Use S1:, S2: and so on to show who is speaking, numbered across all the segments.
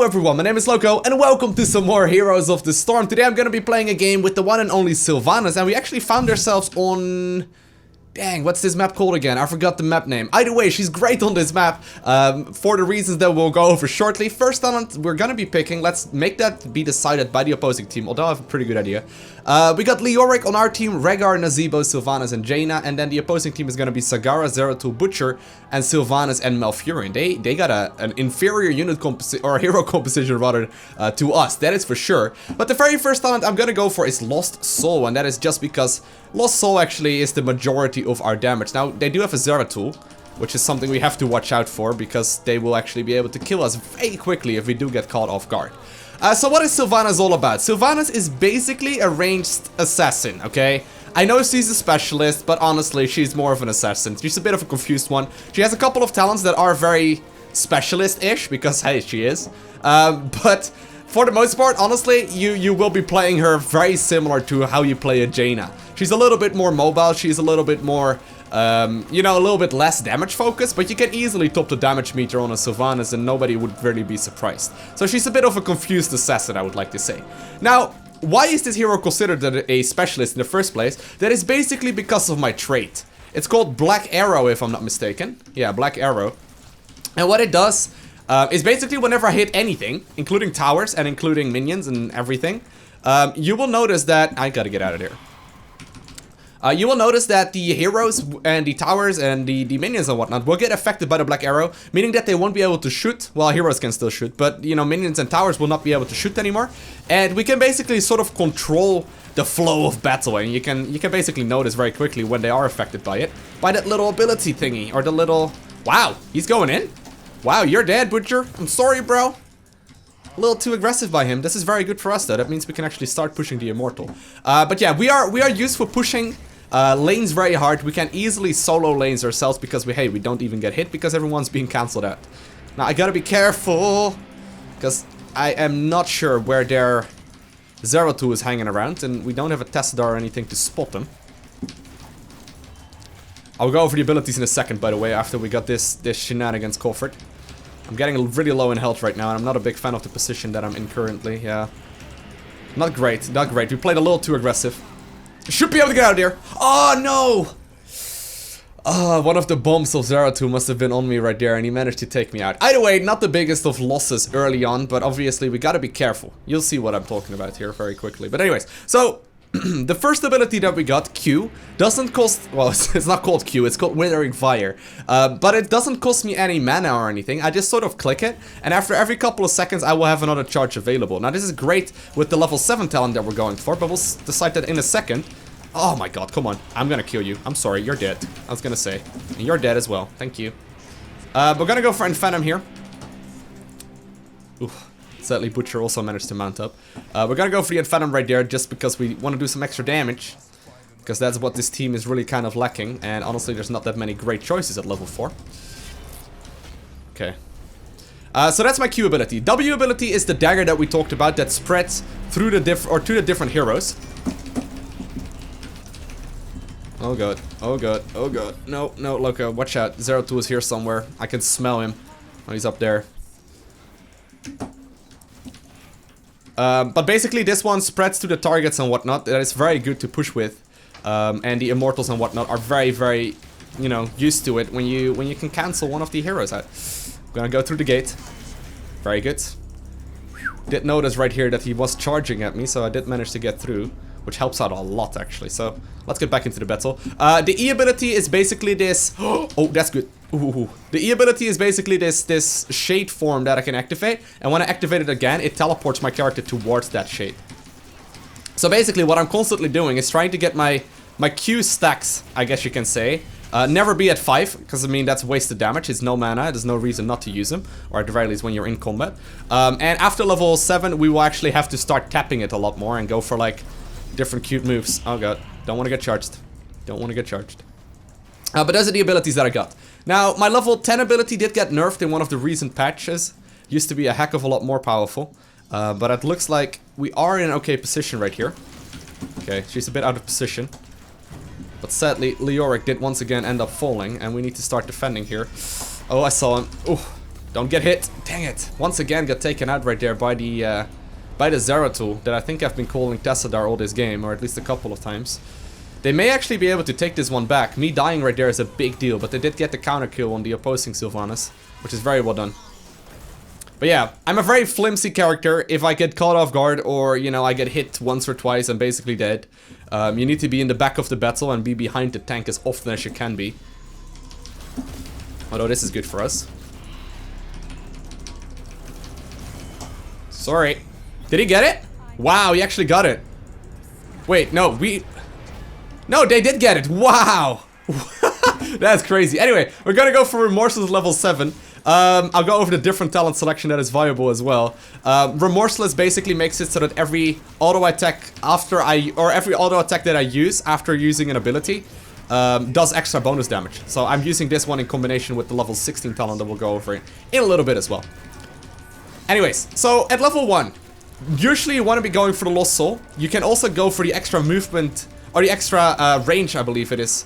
S1: everyone, my name is Loko and welcome to some more Heroes of the Storm. Today I'm gonna be playing a game with the one and only Sylvanas, and we actually found ourselves on... Dang, what's this map called again? I forgot the map name. Either way, she's great on this map, for the reasons that we'll go over shortly. First talent we're gonna be picking, let's make that be decided by the opposing team, although I have a pretty good idea. We got Leoric on our team, Rhaegar, Nazeebo, Sylvanas, and Jaina, and then the opposing team is gonna be Sagara, Zeratul, Butcher, and Sylvanas and Malfurion. They got an inferior unit or hero composition rather to us, that is for sure. But the very first talent I'm gonna go for is Lost Soul, and that is just because Lost Soul actually is the majority of our damage. Now, they do have a Zeratul, which is something we have to watch out for, because they will actually be able to kill us very quickly if we do get caught off guard. So what is Sylvanas all about? Sylvanas is basically a ranged assassin, okay? I know she's a specialist, but honestly, she's more of an assassin. She's a bit of a confused one. She has a couple of talents that are very specialist-ish, because, hey, she is. But for the most part, honestly, you will be playing her very similar to how you play a Jaina. She's a little bit more mobile, she's a little bit more, you know, a little bit less damage focused, but you can easily top the damage meter on a Sylvanas and nobody would really be surprised. So she's a bit of a confused assassin, I would like to say. Now, why is this hero considered a specialist in the first place? That is basically because of my trait. It's called Black Arrow, if I'm not mistaken. Yeah, Black Arrow. And what it does is basically whenever I hit anything, including towers and including minions and everything, you will notice that... I gotta get out of here. You will notice that the heroes and the towers and the minions and whatnot will get affected by the Black Arrow, meaning that they won't be able to shoot. Well, heroes can still shoot, but, you know, minions and towers will not be able to shoot anymore. And we can basically sort of control the flow of battle, and you can basically notice very quickly when they are affected by it, by that little ability thingy, or the little... Wow, he's going in? Wow, you're dead, Butcher. I'm sorry, bro. A little too aggressive by him. This is very good for us, though. That means we can actually start pushing the Immortal. But yeah, we are used for pushing lanes very hard. We can easily solo lanes ourselves because we don't even get hit because everyone's being cancelled out. Now, I gotta be careful, because I am not sure where their Zeratul is hanging around, and we don't have a Tessadar or anything to spot them. I'll go over the abilities in a second, by the way, after we got this Shenanigans covered. I'm getting really low in health right now, and I'm not a big fan of the position that I'm in currently, yeah. Not great, not great. We played a little too aggressive. Should be able to get out of there. Oh, no! One of the bombs of Zeratul must have been on me right there, and he managed to take me out. Either way, not the biggest of losses early on, but obviously we gotta be careful. You'll see what I'm talking about here very quickly. But anyways, so... the first ability that we got, Q, doesn't cost... Well, it's not called Q, it's called Withering Fire. But it doesn't cost me any mana or anything. I just sort of click it, and after every couple of seconds I will have another charge available. Now, this is great with the level 7 talent that we're going for, but we'll decide that in a second. Oh my god, come on. I'm gonna kill you. I'm sorry, you're dead. I was gonna say. And you're dead as well. Thank you. We're gonna go for Inferno here. Oof. Sadly, Butcher also managed to mount up. We're gonna go for the Inferno right there just because we want to do some extra damage. Because that's what this team is really kind of lacking. And honestly, there's not that many great choices at level 4. Okay. So that's my Q ability. W ability is the dagger that we talked about that spreads through the to the different heroes. Oh god, oh god, oh god. No, no, Loko, watch out. Zeratul is here somewhere. I can smell him. Oh, he's up there. But basically this one spreads to the targets and whatnot. That is very good to push with. And the Immortals and whatnot are very, very, you know, used to it when you can cancel one of the heroes out. I'm gonna go through the gate. Very good. Did notice right here that he was charging at me, so I did manage to get through, which helps out a lot actually. So let's get back into the battle. The E ability is basically this. Oh, that's good. Ooh. The E ability is basically this shade form that I can activate, and when I activate it again, it teleports my character towards that shade. So basically what I'm constantly doing is trying to get my Q stacks, I guess you can say. Never be at 5, because I mean that's wasted damage. It's no mana, there's no reason not to use them, or at the very least when you're in combat. And after level 7 we will actually have to start tapping it a lot more and go for like different cute moves. Oh god, don't want to get charged. Don't want to get charged. But those are the abilities that I got. Now, my level 10 ability did get nerfed in one of the recent patches. Used to be a heck of a lot more powerful. But it looks like we are in an okay position right here. Okay, she's a bit out of position. But sadly, Leoric did once again end up falling, and we need to start defending here. Oh, I saw him. Ooh, Don't get hit. Dang it. Once again got taken out right there by the Zeratul that I think I've been calling Tessadar all this game, or at least a couple of times. They may actually be able to take this one back. Me dying right there is a big deal, but they did get the counter kill on the opposing Sylvanas, which is very well done. But yeah, I'm a very flimsy character. If I get caught off guard or, you know, I get hit once or twice, I'm basically dead. You need to be in the back of the battle and be behind the tank as often as you can be. Although this is good for us. Sorry. Did he get it? Wow, he actually got it. Wait, no, No, they did get it. Wow. That's crazy. Anyway, we're gonna go for Remorseless level 7. I'll go over the different talent selection that is viable as well. Remorseless basically makes it so that every auto attack every auto attack that I use after using an ability does extra bonus damage. So I'm using this one in combination with the level 16 talent that we'll go over in a little bit as well. Anyways, so at level 1, usually you want to be going for the Lost Soul. You can also go for the extra movement, or the extra range, I believe it is,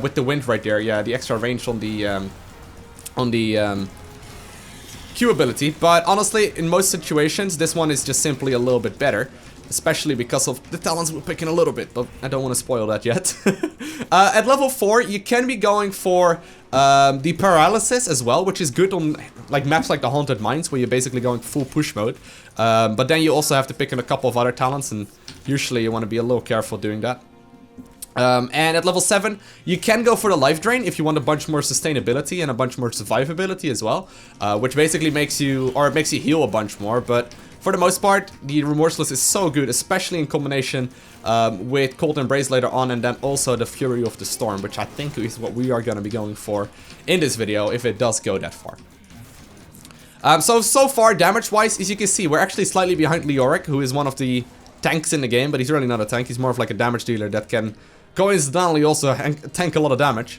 S1: with the wind right there. Yeah, the extra range on the Q ability. But honestly, in most situations, this one is just simply a little bit better. Especially because of the talents we're picking a little bit, but I don't want to spoil that yet. At level 4, you can be going for the paralysis as well, which is good on like maps like the Haunted Mines, where you're basically going full push mode. But then you also have to pick in a couple of other talents, and usually you want to be a little careful doing that. And at level 7, you can go for the life drain if you want a bunch more sustainability and a bunch more survivability as well, which basically makes you heal a bunch more. But for the most part, the Remorseless is so good, especially in combination with Cold Embrace later on, and then also the Fury of the Storm, which I think is what we are going to be going for in this video, if it does go that far. So far, damage-wise, as you can see, we're actually slightly behind Leoric, who is one of the tanks in the game, but he's really not a tank. He's more of like a damage dealer that can coincidentally also tank a lot of damage.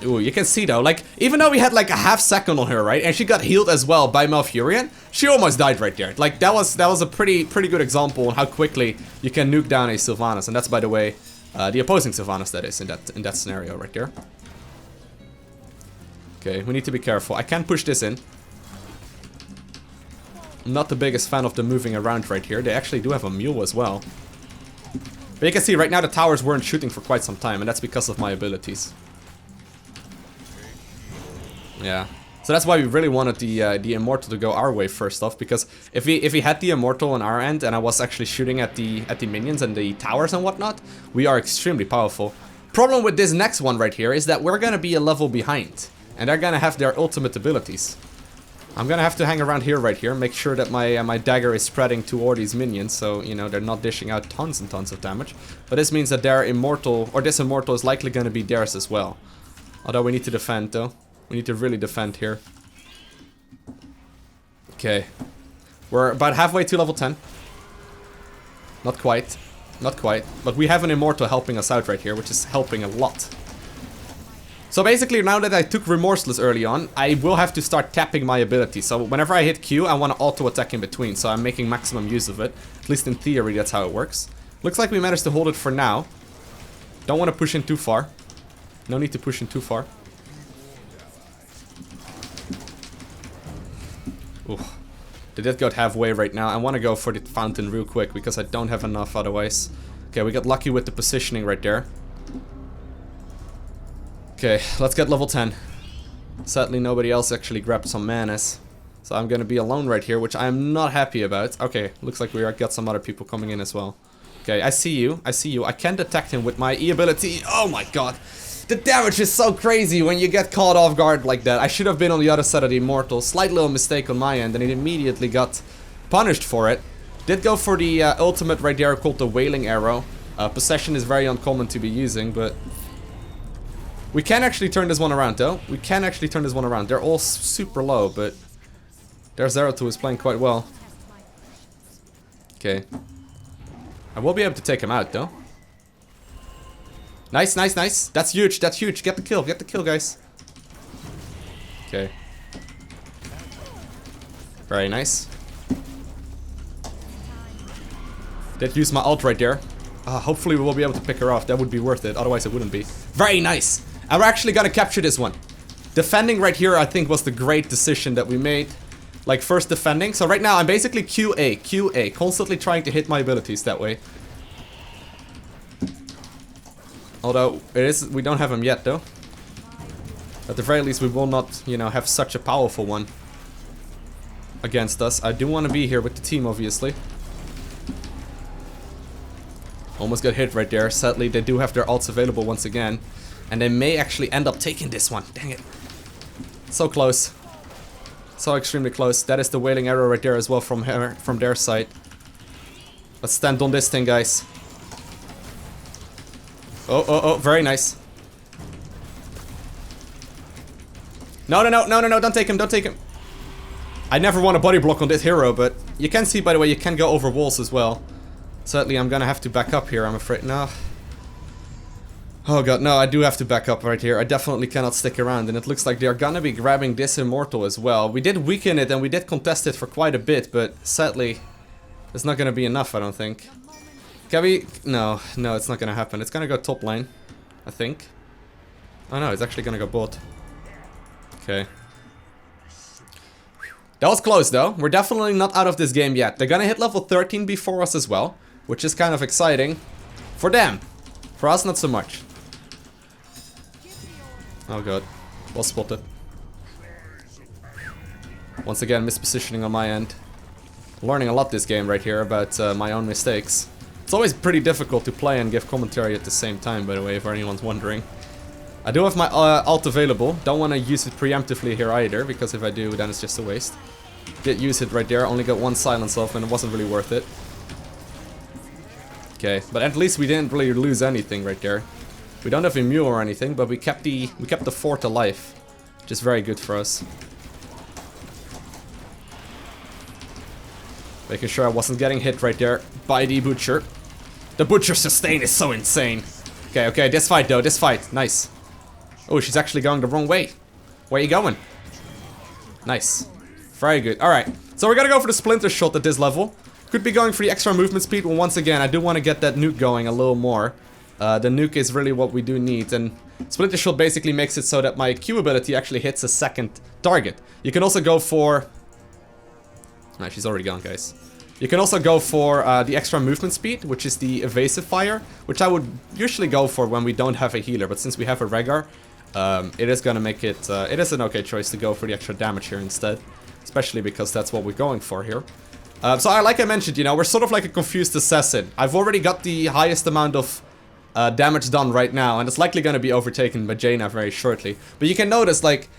S1: Ooh, you can see though, like, even though we had like a half second on her, right, and she got healed as well by Malfurion, she almost died right there. Like, that was a pretty good example on how quickly you can nuke down a Sylvanas, and that's, by the way, the opposing Sylvanas that is in that scenario right there. Okay, we need to be careful. I can't push this in. I'm not the biggest fan of them moving around right here. They actually do have a mule as well. But you can see right now the towers weren't shooting for quite some time, and that's because of my abilities. Yeah, so that's why we really wanted the Immortal to go our way first off, because if we had the Immortal on our end and I was actually shooting at the minions and the towers and whatnot, we are extremely powerful. Problem with this next one right here is that we're gonna be a level behind, and they're gonna have their ultimate abilities. I'm gonna have to hang around here right here, make sure that my dagger is spreading toward these minions, so, you know, they're not dishing out tons and tons of damage. But this means that their Immortal, or this Immortal, is likely gonna be theirs as well. Although we need to defend though. We need to really defend here. Okay. We're about halfway to level 10. Not quite. Not quite. But we have an Immortal helping us out right here, which is helping a lot. So basically, now that I took Remorseless early on, I will have to start tapping my ability. So whenever I hit Q, I want to auto-attack in between. So I'm making maximum use of it. At least in theory, that's how it works. Looks like we managed to hold it for now. Don't want to push in too far. No need to push in too far. Ooh. They did go halfway right now. I want to go for the fountain real quick because I don't have enough otherwise. Okay, we got lucky with the positioning right there. Okay, let's get level 10. Sadly, nobody else actually grabbed some manas. So I'm gonna be alone right here, which I'm not happy about. Okay, looks like we got some other people coming in as well. Okay, I see you. I see you. I can detect him with my E ability. Oh my god. The damage is so crazy when you get caught off guard like that. I should have been on the other side of the Immortal. Slight little mistake on my end, and it immediately got punished for it. Did go for the ultimate right there called the Wailing Arrow. Possession is very uncommon to be using, but we can actually turn this one around though. We can actually turn this one around. They're all super low, but their Zeratul is playing quite well. Okay. I will be able to take him out though. Nice, nice, nice. That's huge, that's huge. Get the kill, guys. Okay. Very nice. Did use my ult right there. Hopefully we will be able to pick her off. That would be worth it, otherwise it wouldn't be. Very nice. And we're actually gonna capture this one. Defending right here, I think, was the great decision that we made. Like, first defending. So right now, I'm basically QA, constantly trying to hit my abilities that way. Although, we don't have him yet, though. At the very least, we will not, you know, have such a powerful one against us. I do want to be here with the team, obviously. Almost got hit right there. Sadly, they do have their ults available once again. And they may actually end up taking this one. Dang it. So close. So extremely close. That is the wailing arrow right there as well from their side. Let's stand on this thing, guys. Oh, very nice. No, don't take him, don't take him. I never want to body block on this hero, but you can see, by the way, you can go over walls as well. Sadly, I'm gonna have to back up here, I'm afraid. No. Oh god, no, I do have to back up right here. I definitely cannot stick around, and it looks like they're gonna be grabbing this immortal as well. We did weaken it, and we did contest it for quite a bit, but sadly, it's not gonna be enough, I don't think. Can we? No, it's not gonna happen. It's gonna go top lane, I think. Oh no, it's actually gonna go bot. Okay. That was close though. We're definitely not out of this game yet. They're gonna hit level 13 before us as well, which is kind of exciting. For them. For us, not so much. Oh god. Well spotted. Once again, mispositioning on my end. Learning a lot this game right here about my own mistakes. It's always pretty difficult to play and give commentary at the same time, by the way, if anyone's wondering. I do have my ult available. Don't want to use it preemptively here either, because if I do, then it's just a waste. Did use it right there. Only got one silence off, and it wasn't really worth it. Okay, but at least we didn't really lose anything right there. We don't have immune or anything, but we kept the fort alive, which is very good for us. Making sure I wasn't getting hit right there by the butcher. The butcher sustain is so insane. Okay, this fight though, this fight, nice. Oh, she's actually going the wrong way. Where are you going? Nice. Very good. Alright, so we're gonna go for the splinter shot at this level. Could be going for the extra movement speed, but once again, I do want to get that nuke going a little more. The nuke is really what we do need, and splinter shot basically makes it so that my Q ability actually hits a second target. You can also go for... Nah, she's already gone, guys. You can also go for the extra movement speed, which is the evasive fire, which I would usually go for when we don't have a healer, but since we have a Rehgar, it is gonna make it, it is an okay choice to go for the extra damage here instead, especially because that's what we're going for here. So like I mentioned, you know, we're sort of like a confused assassin. I've already got the highest amount of damage done right now, and it's likely gonna be overtaken by Jaina very shortly. But you can notice, like,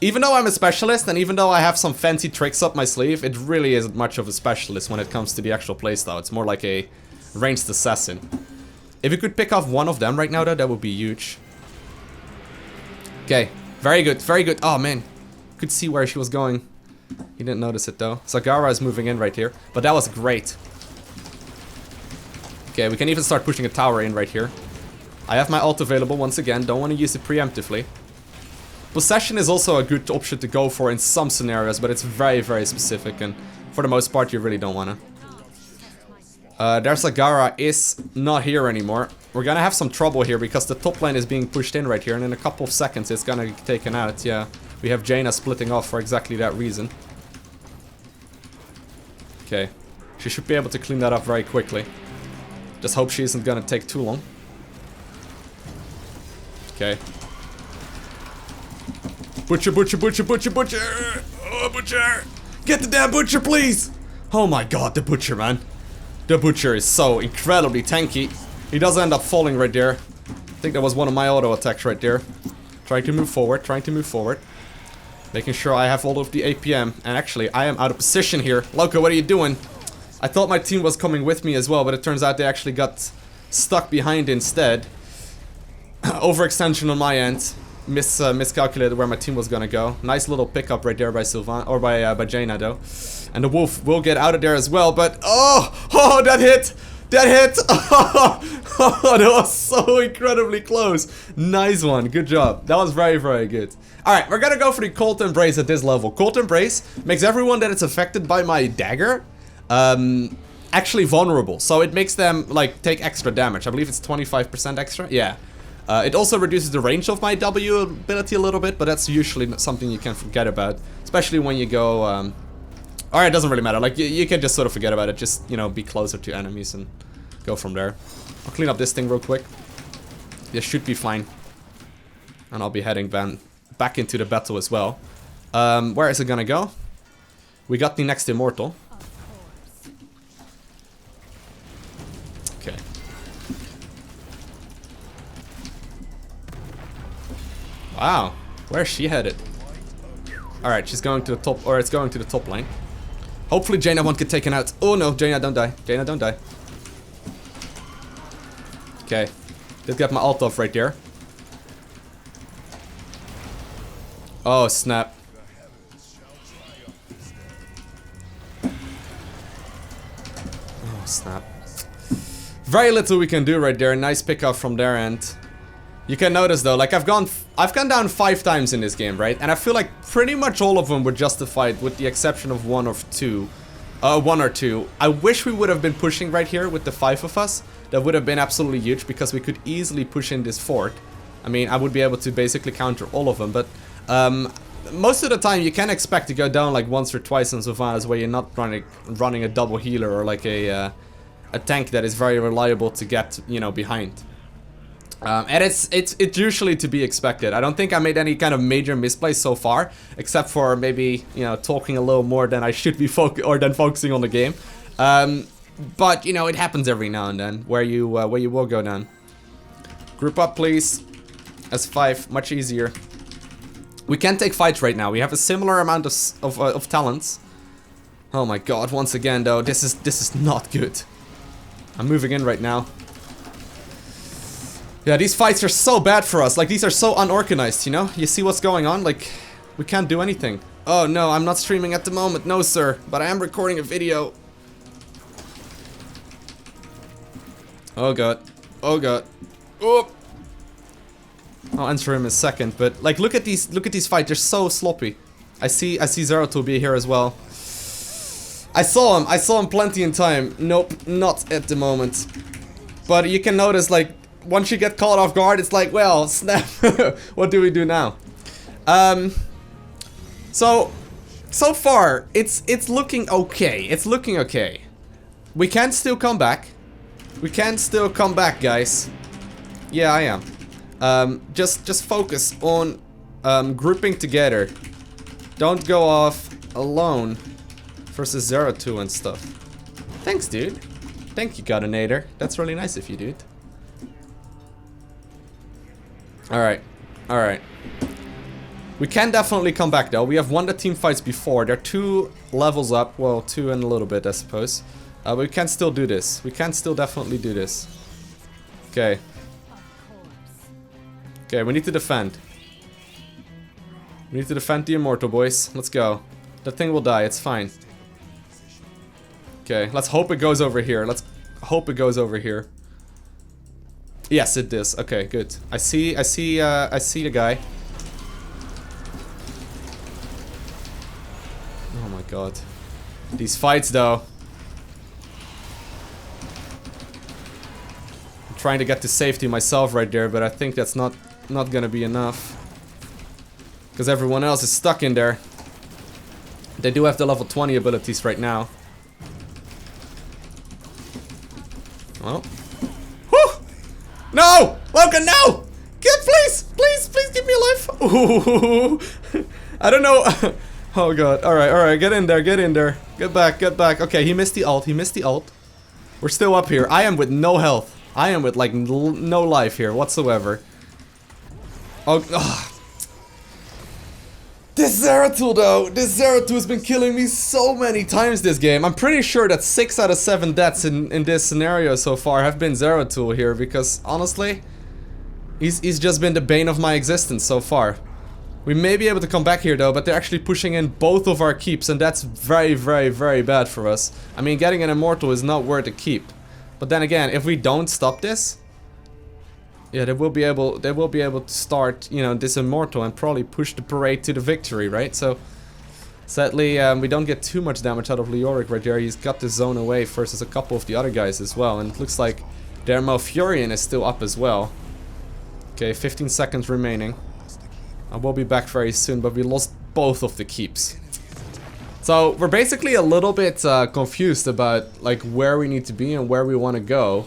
S1: even though I'm a specialist, and even though I have some fancy tricks up my sleeve, it really isn't much of a specialist when it comes to the actual playstyle. It's more like a ranged assassin. If you could pick off one of them right now, though, that would be huge. Okay, very good, very good. Oh, man. Could see where she was going. He didn't notice it, though. Zagara is moving in right here, but that was great. Okay, we can even start pushing a tower in right here. I have my ult available once again. Don't want to use it preemptively. Possession is also a good option to go for in some scenarios, but it's very, very specific, and for the most part, you really don't want to. Their Zagara is not here anymore. We're gonna have some trouble here because the top lane is being pushed in right here, and in a couple of seconds it's gonna get taken out. Yeah, we have Jaina splitting off for exactly that reason. Okay, she should be able to clean that up very quickly. Just hope she isn't gonna take too long. Okay. Butcher, butcher, butcher, butcher, butcher! Oh, butcher! Get the damn butcher, please! Oh my god, the butcher, man. The butcher is so incredibly tanky. He does end up falling right there. I think that was one of my auto attacks right there. Trying to move forward, trying to move forward. Making sure I have all of the APM. And actually, I am out of position here. Lowko, what are you doing? I thought my team was coming with me as well, but it turns out they actually got stuck behind instead. Overextension on my end. Miscalculated where my team was gonna go. Nice little pickup right there by Sylvanas, or by Jaina though. And the wolf will get out of there as well, but oh, that hit! That hit! Oh, that was so incredibly close. Nice one, good job. That was very, very good. Alright, we're gonna go for the Cold Embrace at this level. Cold Embrace makes everyone that is affected by my dagger actually vulnerable. So it makes them, like, take extra damage. I believe it's 25% extra? Yeah. It also reduces the range of my W ability a little bit, but that's usually not something you can forget about. Especially when you go... Alright, it doesn't really matter. Like, you can just sort of forget about it. Just, you know, be closer to enemies and go from there. I'll clean up this thing real quick. This should be fine. And I'll be heading back into the battle as well. Where is it gonna go? We got the next immortal. Okay. Wow, where's she headed? Alright, she's going to the top, or it's going to the top lane. Hopefully Jaina won't get taken out. Oh no, Jaina, don't die. Jaina, don't die. Okay, did get my ult off right there. Oh snap. Oh snap. Very little we can do right there. Nice pickup from their end. You can notice though, like I've gone down 5 times in this game, right? And I feel like pretty much all of them were justified with the exception of one or two. I wish we would have been pushing right here with the 5 of us. That would have been absolutely huge because we could easily push in this fort. I mean, I would be able to basically counter all of them, but most of the time you can expect to go down like once or twice in Sylvanas where you're not running a double healer or like a tank that is very reliable to get, you know, behind. And it's usually to be expected. I don't think I made any kind of major misplays so far, except for maybe, you know, talking a little more than I should be focusing on the game. But you know, it happens every now and then where you will go down. Group up, please. S5, much easier. We can take fights right now. We have a similar amount of talents. Oh my god! Once again, though, this is not good. I'm moving in right now. Yeah, these fights are so bad for us. Like, these are so unorganized, you know? You see what's going on? Like, we can't do anything. Oh no, I'm not streaming at the moment. No, sir. But I am recording a video. Oh god. Oh god. Oh! I'll answer him in a second, but like look at these fights, they're so sloppy. I see Zeratul be here as well. I saw him plenty in time. Nope, not at the moment. But you can notice, like, once you get caught off guard, it's like, well, snap. What do we do now? So far, it's looking okay. It's looking okay. We can still come back. We can still come back, guys. Yeah, I am. Just focus on grouping together. Don't go off alone versus Zeratul and stuff. Thanks, dude. Thank you, Godinator. That's really nice of you, dude. Alright. Alright. We can definitely come back, though. We have won the team fights before. They're 2 levels up. Well, 2 and a little bit, I suppose. But we can still do this. We can still definitely do this. Okay. Okay, we need to defend. We need to defend the Immortal, boys. Let's go. That thing will die, it's fine. Okay, let's hope it goes over here. Let's hope it goes over here. Yes, it does. Okay, good. I see the guy. Oh my god. These fights, though. I'm trying to get to safety myself right there, but I think that's not gonna be enough. Because everyone else is stuck in there. They do have the level 20 abilities right now. Well. Whew! No! Logan, no! Please! Please give me a life! Ooh. I don't know. Oh god. Alright, get in there, Get back. Okay, he missed the ult, We're still up here. I am with no health. I am with like no life here whatsoever. Oh, ugh. This Zeratul though, this Zeratul has been killing me so many times this game. I'm pretty sure that 6 out of 7 deaths in this scenario so far have been Zeratul here, because honestly, he's just been the bane of my existence so far. We may be able to come back here though, but they're actually pushing in both of our keeps, and that's very, very, very bad for us. I mean, getting an Immortal is not worth a keep. But then again, if we don't stop this, yeah, they will be able to start, you know, this Immortal and probably push the parade to the victory, right? So, sadly, we don't get too much damage out of Leoric right there. He's got the zone away versus a couple of the other guys as well. And it looks like their Malfurion is still up as well. Okay, 15 seconds remaining. I will be back very soon, but we lost both of the keeps. So we're basically a little bit confused about like where we need to be and where we want to go.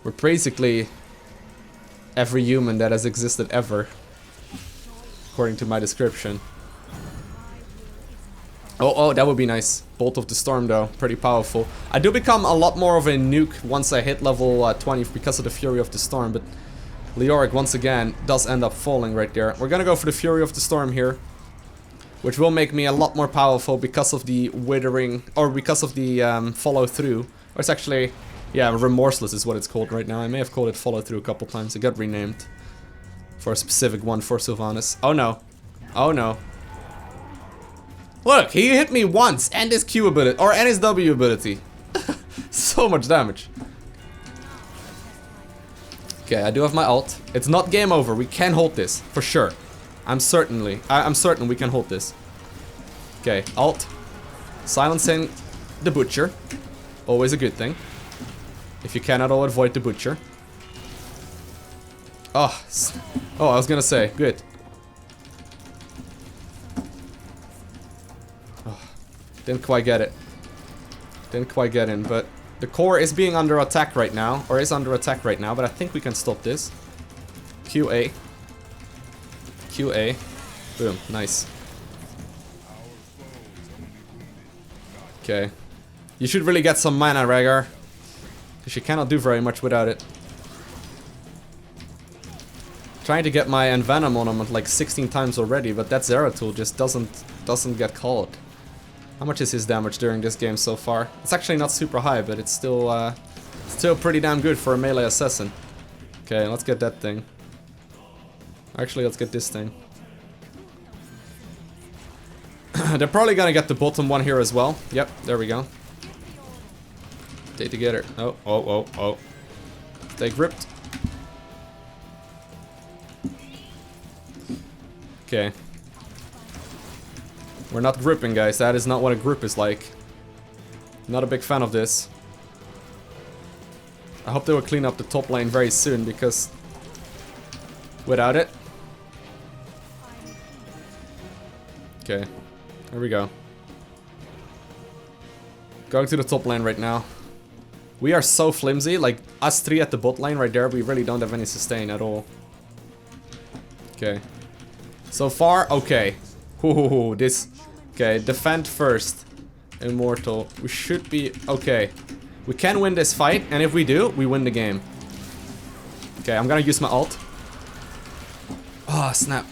S1: We're basically every human that has existed ever, according to my description. Oh, that would be nice. Bolt of the Storm though, pretty powerful. I do become a lot more of a nuke once I hit level 20 because of the Fury of the Storm, but Leoric once again does end up falling right there. We're gonna go for the Fury of the Storm here, which will make me a lot more powerful because of the withering, or because of the follow through. Or it's actually, yeah, remorseless is what it's called right now. I may have called it follow through a couple times. It got renamed for a specific one for Sylvanas. Oh no. Oh no. Look, he hit me once and his Q ability, or and his W ability. So much damage. Okay, I do have my ult. It's not game over. We can hold this for sure. I'm certain we can hold this. Okay, ult. Silencing the butcher. Always a good thing. If you cannot avoid the butcher. Oh, I was gonna say, good. Oh, didn't quite get it. Didn't quite get in, but the core is being under attack right now, or is under attack right now, but I think we can stop this. QA. QA. Boom, nice. Okay. You should really get some mana, Rhaegar, because you cannot do very much without it. Trying to get my Envenom on him like 16 times already, but that Zeratul just doesn't get called. How much is his damage during this game so far? It's actually not super high, but it's still pretty damn good for a melee assassin. Okay, let's get that thing. Actually, let's get this thing. They're probably gonna get the bottom one here as well. Yep, there we go. Stay together. Oh. Stay gripped. Okay. We're not gripping, guys. That is not what a grip is like. Not a big fan of this. I hope they will clean up the top lane very soon, because without it... Okay. Here we go. Going to the top lane right now. We are so flimsy. Like, us three at the bot lane right there, we really don't have any sustain at all. Okay. So far, okay. Ooh, this... Okay, defend first. Immortal. We should be... Okay. We can win this fight, and if we do, we win the game. Okay, I'm gonna use my ult. Oh, snap.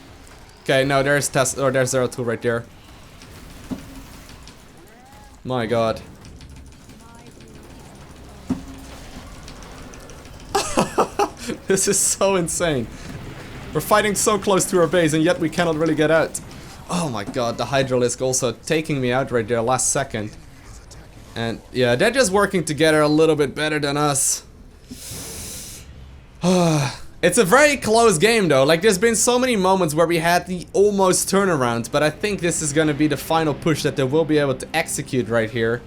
S1: Okay, no, there's there's Zeratul right there. My god. This is so insane. We're fighting so close to our base, and yet we cannot really get out. Oh my god, the Hydralisk also taking me out right there last second. And yeah, they're just working together a little bit better than us. It's a very close game though. Like, there's been so many moments where we had the almost turnaround, but I think this is gonna be the final push that they will be able to execute right here.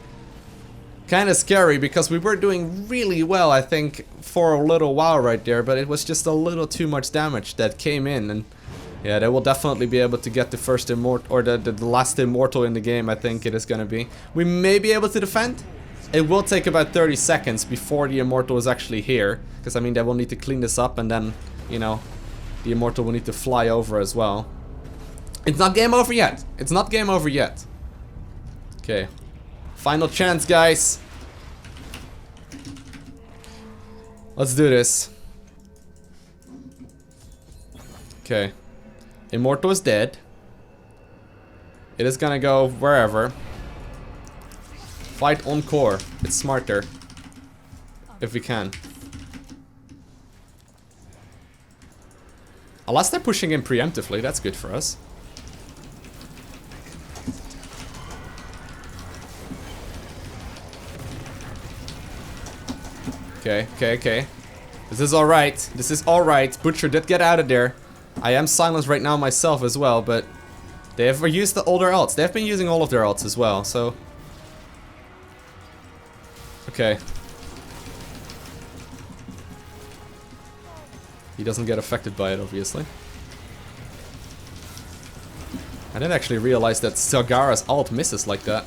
S1: Kinda scary, because we were doing really well, I think, for a little while right there, but it was just a little too much damage that came in, and yeah, they will definitely be able to get the first immortal, or the last immortal in the game, I think it is gonna be. We may be able to defend. It will take about 30 seconds before the immortal is actually here, because I mean they will need to clean this up, and then, you know, the immortal will need to fly over as well. It's not game over yet. It's not game over yet. Okay. Final chance, guys. Let's do this. Okay. Immortal is dead. It is gonna go wherever. Fight on core. It's smarter. If we can. Unless they're pushing in preemptively, that's good for us. Okay. This is alright. This is alright. Butcher did get out of there. I am silenced right now myself as well, but they have used the older ults. They have been using all of their ults as well, so... Okay. He doesn't get affected by it, obviously. I didn't actually realize that Zagara's ult misses like that.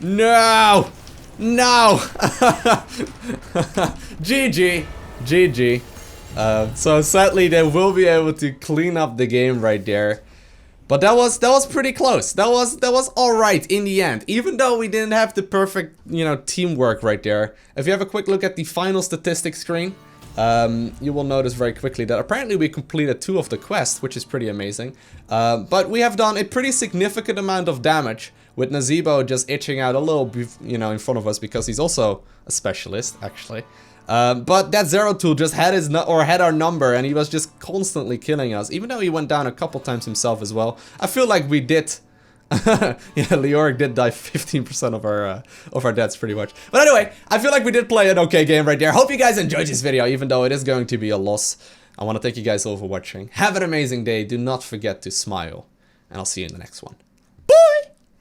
S1: No! No! GG. GG. So sadly they will be able to clean up the game right there. But that was pretty close. That was alright in the end. Even though we didn't have the perfect, you know, teamwork right there. If you have a quick look at the final statistics screen, you will notice very quickly that apparently we completed 2 of the quests, which is pretty amazing. But we have done a pretty significant amount of damage, with Nazeebo just itching out a little, you know, in front of us because he's also a specialist, actually. But that Zeratul just had had our number, and he was just constantly killing us, even though he went down a couple times himself as well. I feel like we did. Yeah, Leoric did die 15% of our deaths pretty much. But anyway, I feel like we did play an okay game right there. Hope you guys enjoyed this video, even though it is going to be a loss. I want to thank you guys all for watching. Have an amazing day. Do not forget to smile, and I'll see you in the next one.